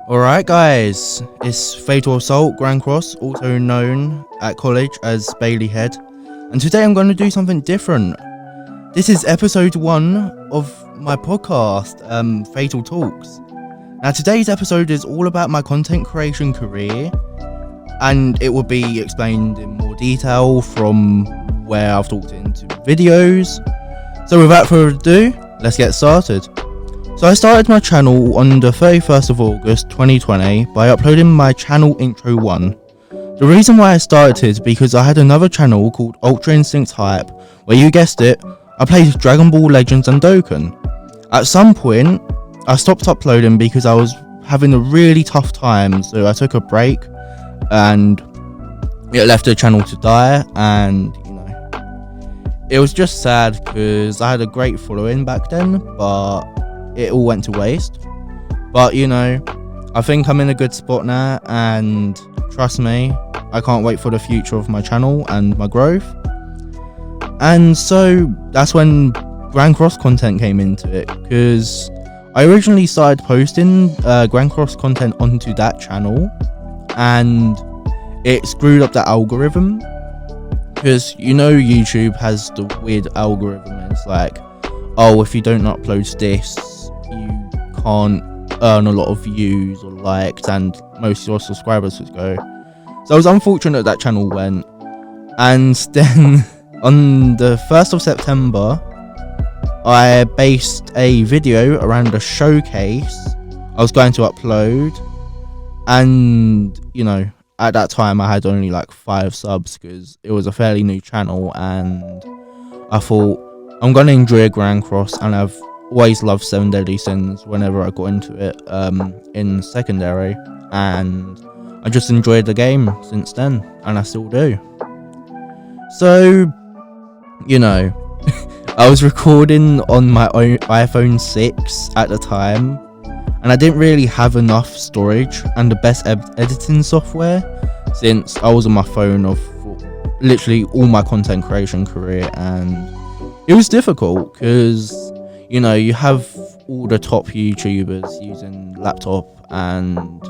Alright guys, it's Fatal Assault Grand Cross, also known at college as Bailey Head, and today I'm going to do something different. This is episode 1 of my podcast, Fatal Talks. Now today's episode is all about my content creation career, and it will be explained in more detail from where I've talked into videos. So without further ado, let's get started. So I started my channel on the 31st of August 2020 by uploading my channel intro 1. The reason why I started is because I had another channel called Ultra Instinct Hype, where you guessed it, I played Dragon Ball Legends and Dokkan. At some point, I stopped uploading because I was having a really tough time, so I took a break and it left the channel to die, and it was just sad because I had a great following back then, but it all went to waste. But I think I'm in a good spot now, and trust me, I can't wait for the future of my channel and my growth. And so that's when Grand Cross content came into it, because I originally started posting Grand Cross content onto that channel, and it screwed up the algorithm, because YouTube has the weird algorithm, and it's like, oh, if you don't upload this, you can't earn a lot of views or likes, and most of your subscribers would go. So it was unfortunate that channel went. And then on the 1st of September, I based a video around a showcase I was going to upload, and at that time I had only like 5 subs because it was a fairly new channel, and I thought I'm going to enjoy Grand Cross, and I've always loved 7 Deadly Sins whenever I got into it in secondary, and I just enjoyed the game since then, and I still do. So I was recording on my own iPhone 6 at the time, and I didn't really have enough storage and the best editing software, since I was on my phone of literally all my content creation career, and it was difficult because you have all the top YouTubers using laptop and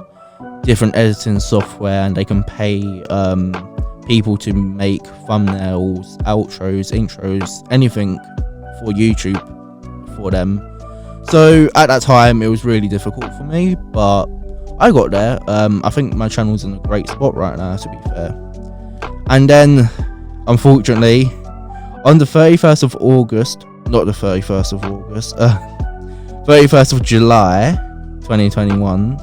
different editing software, and they can pay people to make thumbnails, outros, intros, anything for YouTube for them. So at that time it was really difficult for me, but I got there. I think my channel's in a great spot right now, to be fair. And then unfortunately on the 31st of August, not the 31st of August, 31st of July 2021,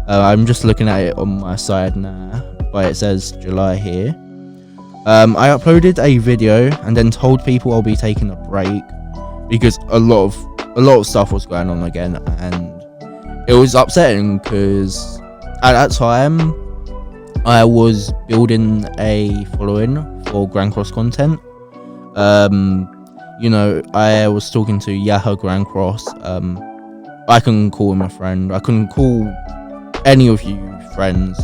I'm just looking at it on my side now, but it says July here. I uploaded a video and then told people I'll be taking a break because a lot of stuff was going on again, and it was upsetting because at that time I was building a following for Grand Cross content. I was talking to Yahoo Grand Cross. I can call him a friend. I can call any of you friends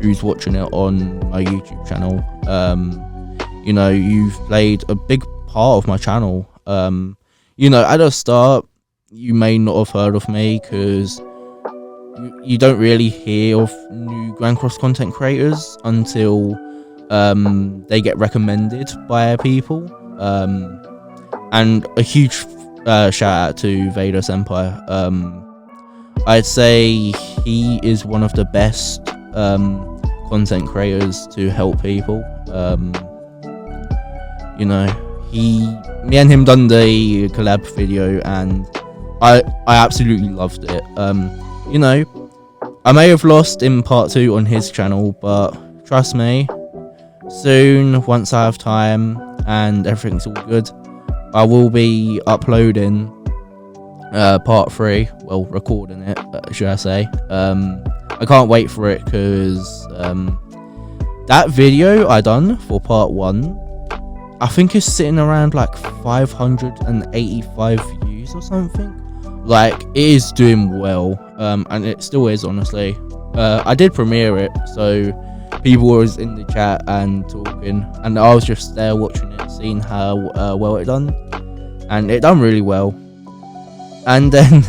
who's watching it on my YouTube channel. You've played a big part of my channel. At the start, you may not have heard of me because you don't really hear of new Grand Cross content creators until they get recommended by people. And a huge shout out to Vader Senpai. I'd say he is one of the best content creators to help people. Me and him done the collab video, and I absolutely loved it. I may have lost in part 2 on his channel, but trust me, soon, once I have time and everything's all good, I will be uploading part 3, well, recording it, should I say. I can't wait for it because that video I done for part 1, I think it's sitting around like 585 views or something. Like, it is doing well, and it still is, honestly. I did premiere it, so people were in the chat and talking, and I was just there watching it, seeing how well it done, and it done really well. And then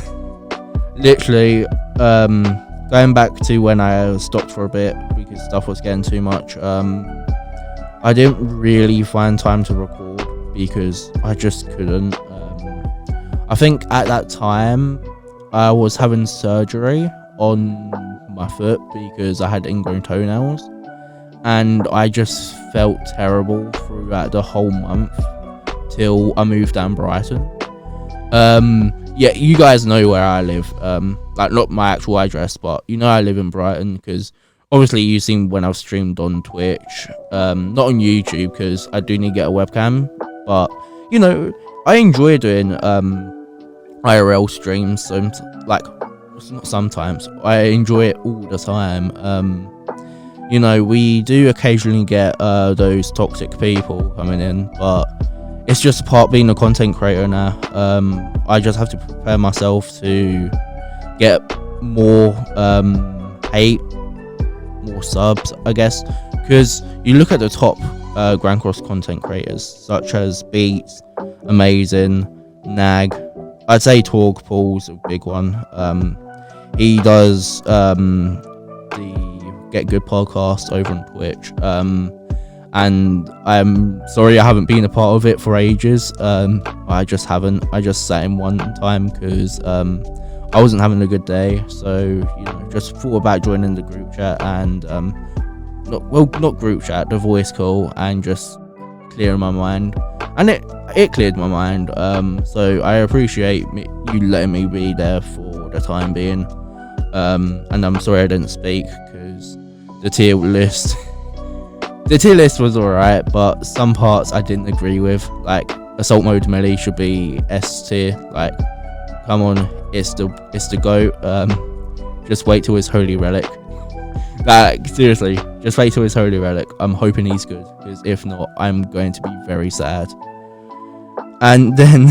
literally going back to when I stopped for a bit because stuff was getting too much. I didn't really find time to record because I just couldn't. I think at that time I was having surgery on my foot because I had ingrown toenails, and I just felt terrible throughout the whole month till I moved down Brighton. Yeah, you guys know where I live. Like, not my actual address, but you know I live in Brighton because obviously you've seen when I've streamed on Twitch. Not on YouTube because I do need to get a webcam, but you know, I enjoy doing IRL streams. So like, not sometimes, I enjoy it all the time. You know, we do occasionally get those toxic people coming in, but it's just part being a content creator now. I just have to prepare myself to get more hate, more subs, I guess, because you look at the top Grand Cross content creators such as Beats, Amazing, Nag. I'd say Torg Paul's a big one. He does the Get Good podcast over on Twitch. And I'm sorry I haven't been a part of it for ages. I just haven't. I just sat in one time because I wasn't having a good day. So, you know, just thought about joining the group chat and not group chat, the voice call, and just clearing my mind. And it cleared my mind. So I appreciate you letting me be there for the time being. And I'm sorry I didn't speak because the tier list. The tier list was alright, but some parts I didn't agree with. Like, Assault Mode Melee should be S tier. Like, come on, it's the GOAT. Just wait till his Holy Relic. Like, seriously, just wait till his Holy Relic. I'm hoping he's good, because if not, I'm going to be very sad. And then,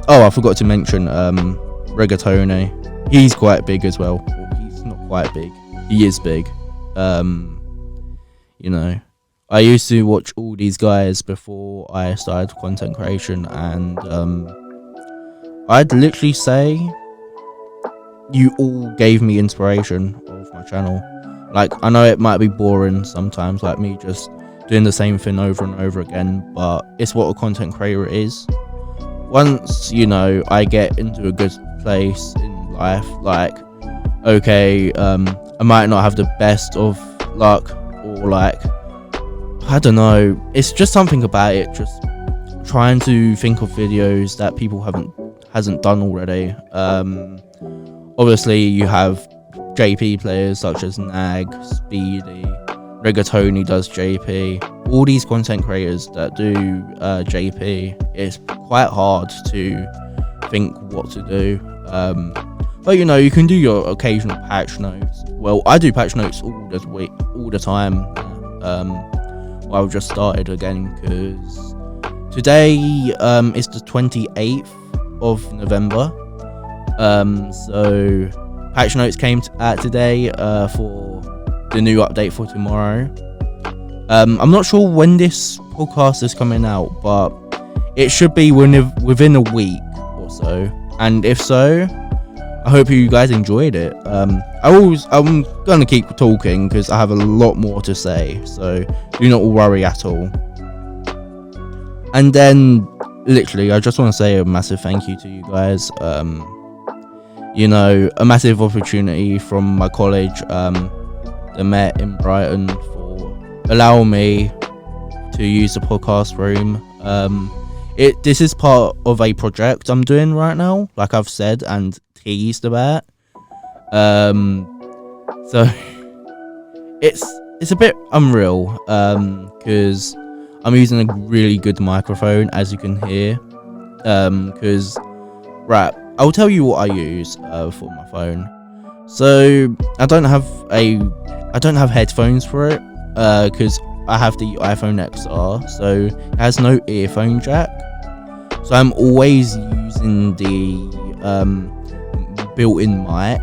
oh, I forgot to mention Rigatoni. He's quite big as well. Well, he's not quite big. He is big. You know, I used to watch all these guys before I started content creation, and I'd literally say you all gave me inspiration of my channel. Like, I know it might be boring sometimes, like me just doing the same thing over and over again, but it's what a content creator is. Once, you know, I get into a good place in life, like, okay, I might not have the best of luck, or like, I don't know, it's just something about it, just trying to think of videos that people hasn't done already. Obviously you have JP players such as Nag, Speedy, Rigatoni does JP, all these content creators that do JP. It's quite hard to think what to do. But you know, you can do your occasional patch notes. Well, I do patch notes all the time. Well, I've just started again because today is the 28th of November. So patch notes came out today for the new update for tomorrow. I'm not sure when this podcast is coming out, but it should be within a week or so. And if so, I hope you guys enjoyed it. I'm gonna keep talking because I have a lot more to say, so do not worry at all. And then, literally, I just want to say a massive thank you to you guys. You know, a massive opportunity from my college, the Met in Brighton, for allowing me to use the podcast room. This is part of a project I'm doing right now, like I've said and teased about. So it's a bit unreal, because I'm using a really good microphone, as you can hear. Because right, I'll tell you what I use for my phone. So I don't have headphones for it, because I have the iPhone XR, so it has no earphone jack. So I'm always using the built-in mic.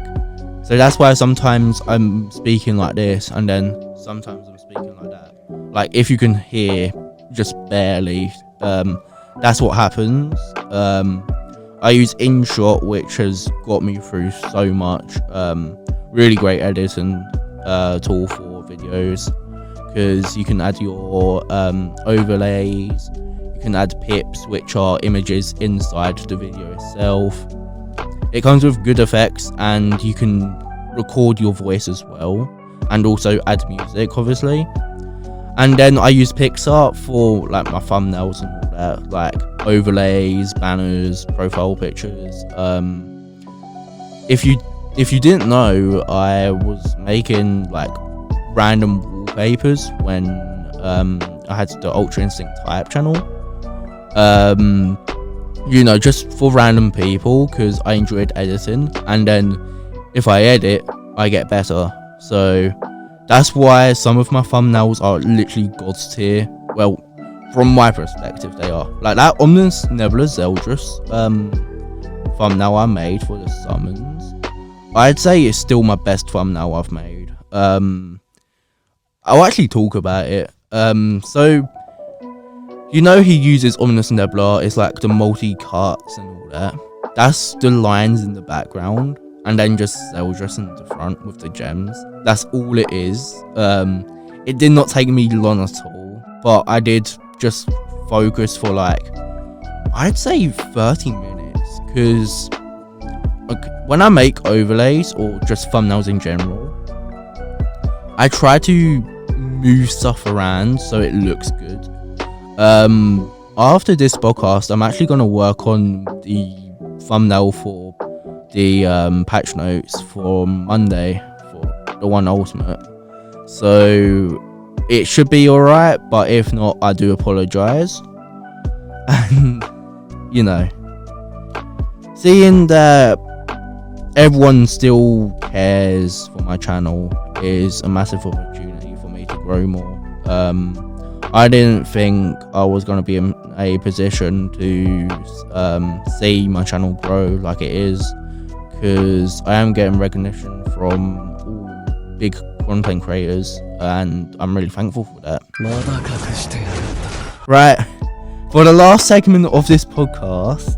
So that's why sometimes I'm speaking like this, and then sometimes I'm speaking like that. Like, if you can hear just barely, that's what happens. I use InShot, which has got me through so much. Really great editing tool for videos, because you can add your overlays, you can add pips, which are images inside the video itself. It comes with good effects, and you can record your voice as well, and also add music, obviously. And then I use PixArt for like my thumbnails and all that, like overlays, banners, profile pictures. If you didn't know, I was making like random wallpapers when I had the Ultra Instinct Type channel. Just for random people, because I enjoyed editing, and then if I edit, I get better. So that's why some of my thumbnails are literally God's tier. Well, from my perspective, they are. Like that Ominous Nebula Zeldris thumbnail I made for the summons, I'd say it's still my best thumbnail I've made. I'll actually talk about it. So he uses Ominous Nebula. It's like the multi-cuts and all that. That's the lines in the background, and then just Zeldris in the front with the gems. That's all it is. It did not take me long at all, but I did just focus for like, I'd say 30 minutes, because when I make overlays or just thumbnails in general, I try to move stuff around so it looks good. After this podcast, I'm actually going to work on the thumbnail for the patch notes for Monday for the One Ultimate, so it should be alright, but if not, I do apologize. And seeing that everyone still cares for my channel is a massive opportunity for me to grow more. I didn't think I was going to be in a position to see my channel grow like it is, because I am getting recognition from all big content creators, and I'm really thankful for that. Right, for the last segment of this podcast,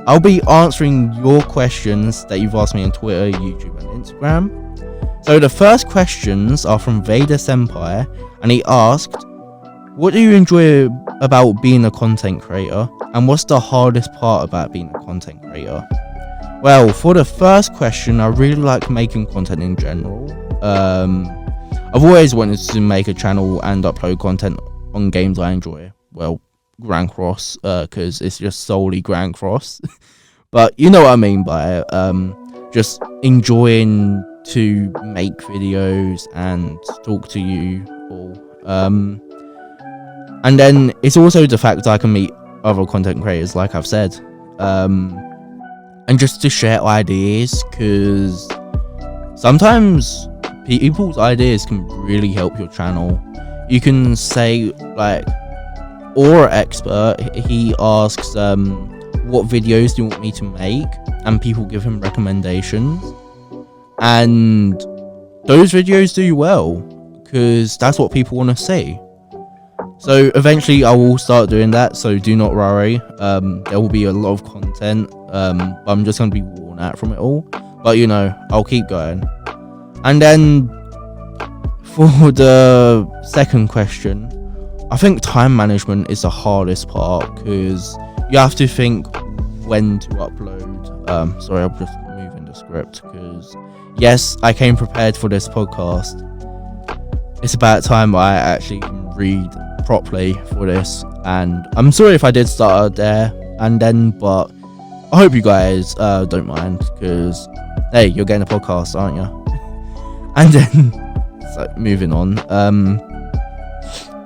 I'll be answering your questions that you've asked me on Twitter, YouTube and Instagram. So the first questions are from Vader Senpai, and he asked, what do you enjoy about being a content creator, and what's the hardest part about being a content creator? Well, for the first question, I really like making content in general. I've always wanted to make a channel and upload content on games I enjoy. Well, Grand Cross, because it's just solely Grand Cross. But you know what I mean by it. Just enjoying to make videos and talk to you all. And then it's also the fact that I can meet other content creators, like I've said. And just to share ideas, because sometimes people's ideas can really help your channel. You can say, like, or expert, he asks what videos do you want me to make, and people give him recommendations, and those videos do well, because that's what people want to see. So eventually I will start doing that, so do not worry. There will be a lot of content, but I'm just going to be worn out from it all. But I'll keep going. And then for the second question, I think time management is the hardest part, because you have to think when to upload. Sorry, I'm just moving the script, because yes, I came prepared for this podcast. It's about time I actually can read properly for this, and I'm sorry if I did start there and then, but I hope you guys don't mind, because hey, you're getting a podcast, aren't you? And then so moving on,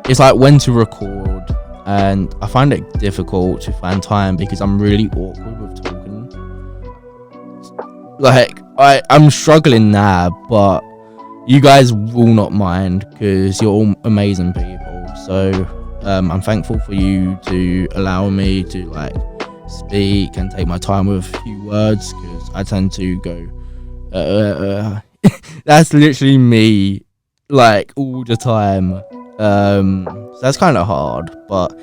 it's like when to record, and I find it difficult to find time because I'm really awkward with talking. Like I'm struggling now, but you guys will not mind, because you're all amazing people. So I'm thankful for you to allow me to like speak and take my time with a few words, because I tend to go that's literally me, like, all the time. So that's kind of hard, but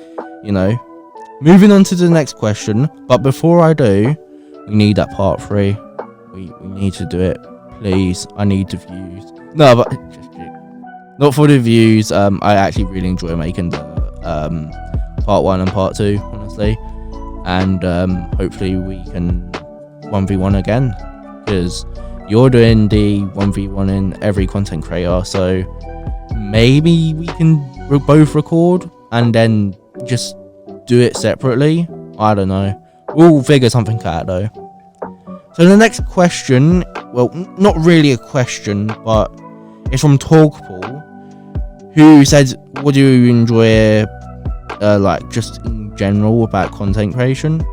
moving on to the next question. But before I do, we need that part 3. We need to do it, please. I need the views. No, but not for the views. I actually really enjoy making the part 1 and part 2, honestly, and hopefully we can 1v1 again, because you're doing the 1v1 in every content creator, so maybe we can both record and then just do it separately. I don't know, we'll figure something out though. So the next question, well, not really a question, but it's from Talkpool, who said, what do you enjoy like just in general about content creation?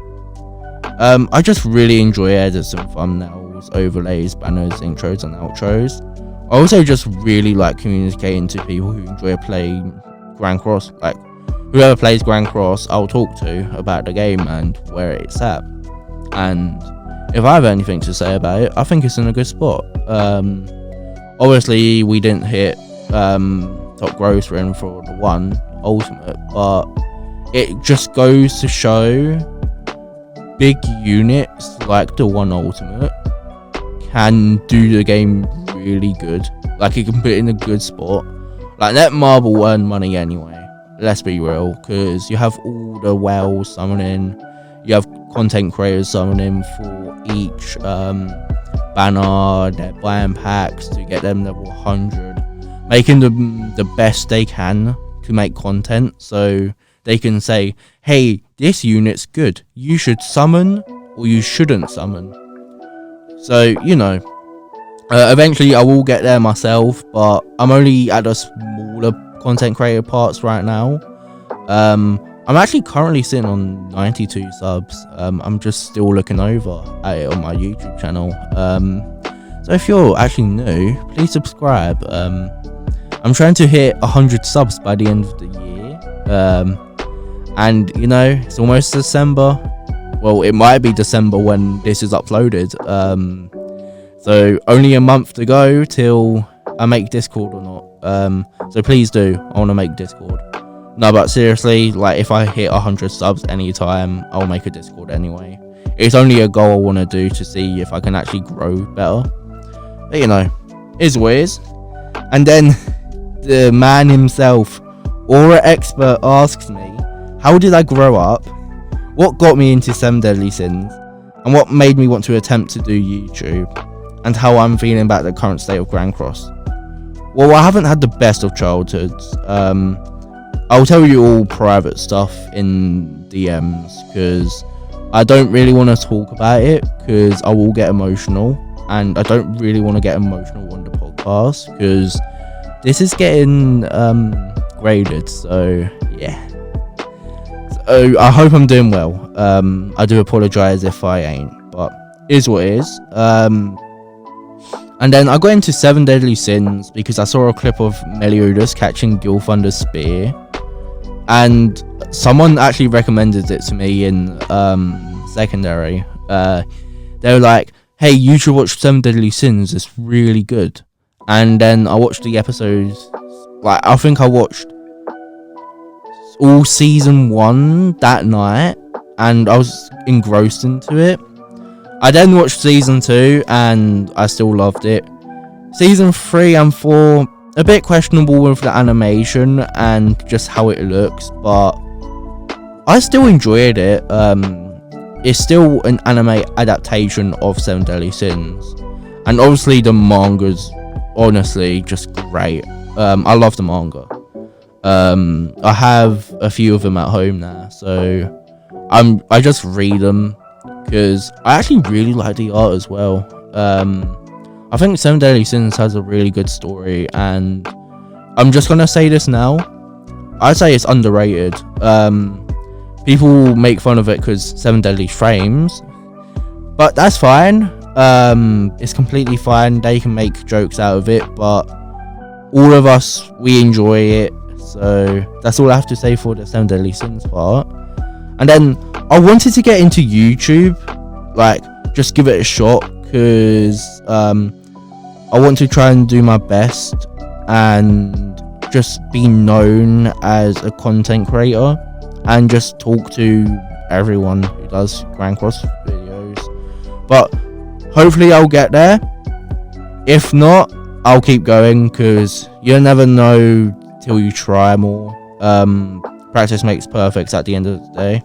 I just really enjoy editing thumbnails, overlays, banners, intros and outros. I also just really like communicating to people who enjoy playing Grand Cross. Like, whoever plays Grand Cross, I'll talk to about the game and where it's at. And if I have anything to say about it, I think it's in a good spot. Obviously, we didn't hit top grossing for the 1 Ultimate, but it just goes to show big units like the 1 Ultimate can do the game really good. Like, it can put it in a good spot. Like, Netmarble will earn money anyway, let's be real, because you have all the whales summoning, you have content creators summoning for each banner, they're buying packs to get them level 100, making them the best they can to make content, so they can say, hey, this unit's good, you should summon or you shouldn't summon. So, you know, eventually I will get there myself, but I'm only at the smaller content creator parts right now. I'm actually currently sitting on 92 subs. I'm just still looking over at it on my YouTube channel. So if you're actually new, please subscribe. I'm trying to hit 100 subs by the end of the year. And you know, it's almost December. Well, it might be December when this is uploaded. So only a month to go till I make Discord or not. So please do. I want to make Discord. No, but seriously, like, if I hit 100 subs anytime, I'll make a Discord anyway. It's only a goal I want to do to see if I can actually grow better. But you know, is what it is. And then the man himself, Aura Expert, asks me, how did I grow up? What got me into 7 Deadly Sins? And what made me want to attempt to do YouTube? And how I'm feeling about the current state of Grand Cross. Well, I haven't had the best of childhoods. I'll tell you all private stuff in DMs, because I don't really want to talk about it, because I will get emotional, and I don't really want to get emotional on the podcast, because this is getting graded, so yeah. So I hope I'm doing well. I do apologise if I ain't, but it is what it is. And then I got into 7 Deadly Sins because I saw a clip of Meliodas catching Gilthunder's spear, and someone actually recommended it to me in secondary. They were like, hey, you should watch 7 Deadly Sins, it's really good. And then I watched the episodes. Like, I think I watched all season 1 that night, and I was engrossed into it. I then watched season 2 and I still loved it. Season 3 and 4, a bit questionable with the animation and just how it looks, but I still enjoyed it. It's still an anime adaptation of 7 Deadly Sins, and obviously the manga's honestly just great. I love the manga. I have a few of them at home now, so I just read them because I actually really like the art as well. I think 7 Deadly Sins has a really good story, and I'm just gonna say this now, I'd say it's underrated. People make fun of it because 7 Deadly Frames, but that's fine. It's completely fine. They can make jokes out of it, but all of us, we enjoy it. So that's all I have to say for the 7 Deadly Sins part. And then I wanted to get into YouTube, like just give it a shot, because I want to try and do my best and just be known as a content creator. and just talk to everyone who does Grand Cross videos. But hopefully I'll get there. If not, I'll keep going, because you'll never know till you try more. Practice makes perfect at the end of the day.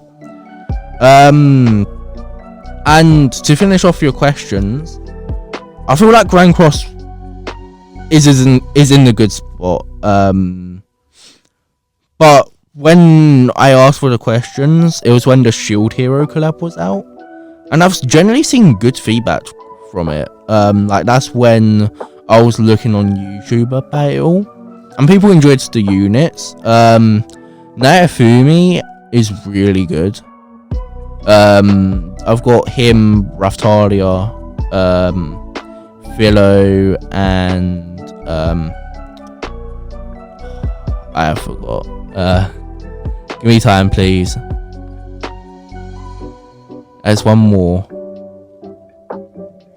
And to finish off your questions, I feel like Grand Cross is in the good spot. But when I asked for the questions, it was when the Shield Hero collab was out, and I've generally seen good feedback from it. Like that's when I was looking on YouTube about it all, and people enjoyed the units. Naofumi is really good. I've got him, Raftalia, Philo, and I forgot. Give me time, please. There's one more.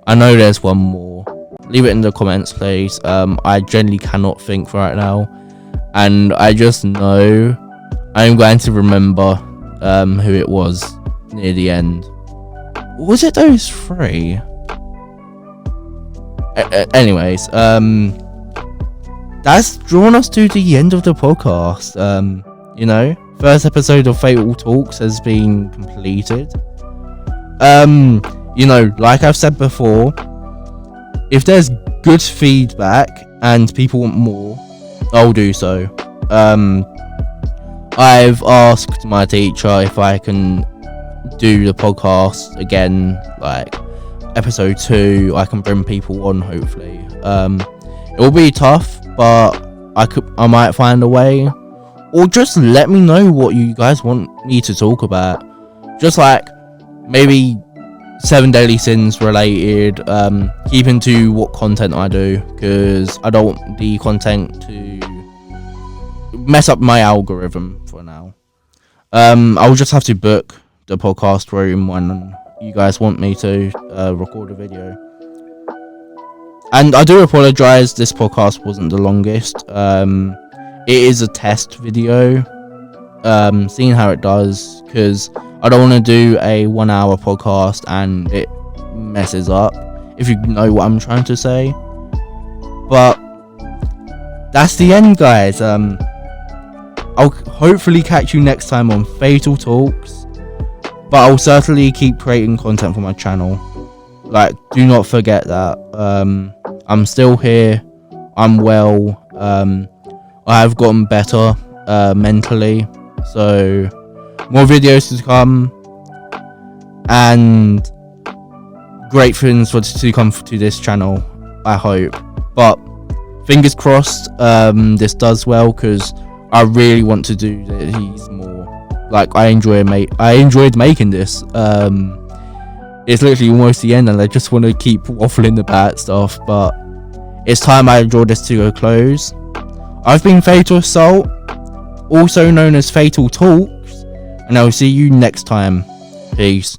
I know there's one more. Leave it in the comments, please. I genuinely cannot think right now, and I just know I'm going to remember who it was near the end. Was it those three? Anyways, that's drawn us to the end of the podcast. You know, first episode of Fatal Talks has been completed. You know, like I've said before, if there's good feedback and people want more, I'll do so. I've asked my teacher if I can do the podcast again, like episode 2. I can bring people on, hopefully. It will be tough, but I might find a way. Or just let me know what you guys want me to talk about. Just like maybe 7 Daily Sins related, keeping to what content I do, because I don't want the content to mess up my algorithm for now. I'll just have to book the podcast room when you guys want me to record a video. And I do apologize, this podcast wasn't the longest. It is a test video, seeing how it does, because I don't want to do a 1 hour podcast and it messes up, if you know what I'm trying to say. But that's the end, guys. I'll hopefully catch you next time on Fatal Talks, but I'll certainly keep creating content for my channel. Like, do not forget that. I'm still here. I'm well. I have gotten better mentally, so more videos to come, and great things to come to this channel, I hope. But fingers crossed this does well, because I really want to do these more. Like, I enjoyed making this. It's literally almost the end and I just want to keep waffling about stuff, but it's time I draw this to a close. I've been Fatal Assault, also known as Fatal Talks, and I'll see you next time. Peace.